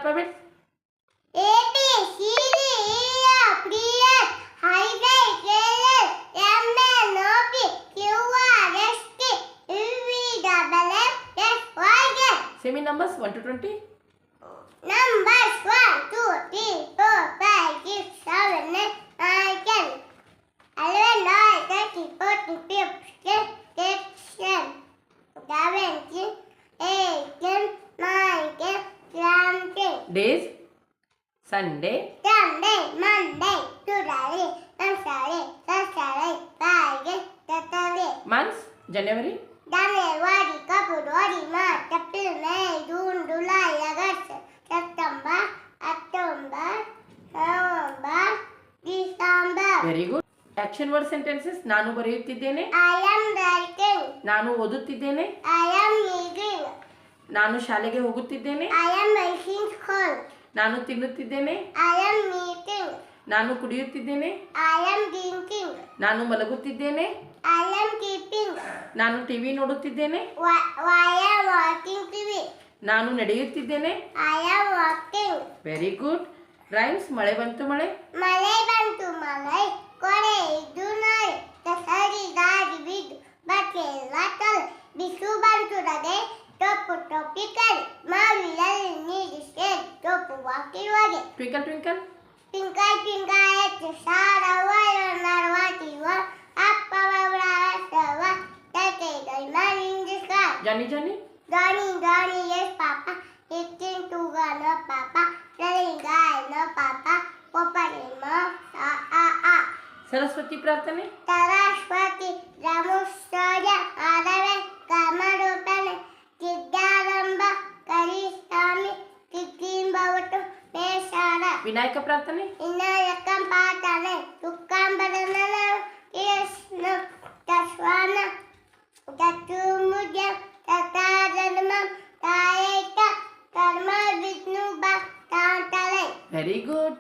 alphabets? A B C D E F G H I J K L M N O P Q R S T U V W X Y Z. Say me numbers 1 to 20. Numbers 1, 2, 3, 4, 5, 6, 7, 8, 9, 10, 11, 12, 13, 14, 15, 16, 17, 18, 19, 20. Days: Sunday, Sunday, Monday, Tuesday, Wednesday, Thursday, Friday, Saturday. months: January, January, February, March, April, May, June, July, August, September, October, November, December. very good. Action word sentences: ನಾನು ಬರೆಯುತ್ತಿದ್ದೇನೆ, I am writing. ನಾನು ಓದುತ್ತಿದ್ದೇನೆ, I am reading. ನಾನು ಶಾಲೆಗೆ ಹೋಗುತ್ತಿದ್ದೇನೆ, I am making school. ನಾನು ತಿನ್ನುತ್ತಿದ್ದೇನೆ, I am eating. ನಾನು ಕುಡಿಯುತ್ತಿದ್ದೇನೆ, I am drinking. ನಾನು ಮಲಗುತ್ತಿದ್ದೇನೆ, I am keeping. ನಾನು ಟಿವಿ ನೋಡುತ್ತಿದ್ದೇನೆ, Why am watching TV? ನಾನು ನಡೆಯುತ್ತಿದ್ದೇನೆ. I am walking. Very good. Rhymes: ಮಳೆ ಬಂತು ಮಳೆ, ಮಳೆ ಬಂತು ಮಳೆ, ಕೊಡೆ ಇದ್ದು ನಾಳೆ, ದಸರಿ ದಾರಿ ಬಿದ್ದು ಬಟ್ಟೆ ತಲೆ, ಬಿಸು ಬಂತು ರದೆ, ಟೊಪ್ಪು ಟೊಪ್ಪಿ ಕರೆ, ಮಾವಿನಲ್ಲಿ ನೀರು ಸೇರಿ ಟೊಪ್ಪು ಹಾಕಿರುವಾಗೆ. ಟ್ವಿಂಕಲ್ ಟ್ವಿಂಕಲ್, ಪಿಂಕಾಯ್ ಪಿಂಕಾಯ್ ಎತ್ತು ಸಾರವ ನರವಾತಿವ, ಅಪ್ಪ ಬಬ್ರವ ತಟೆಗೈ ಮನಿಂದ ಸ್ಕಾಯ್. ಜಾನಿ ಜಾನಿ, Johnny, Johnny, yes, Papa. Eating sugar, no, Papa. Selling guy, no, Papa. Opening mouth, Saraswati ಪ್ರಾರ್ಥನೆ, Saraswati, Ramusaya, Adave, Kamarupane, Kidyaramba, Karistami, Kikimbavatu, Pesara. Vinayaka ಪ್ರಾರ್ಥನೆ, Inayakam Patane, Tukambadanana, yes, no, Taswana, Tatumuja, Tatadanam, Tayeka, Karma Vitnuba, Tantale. Very good.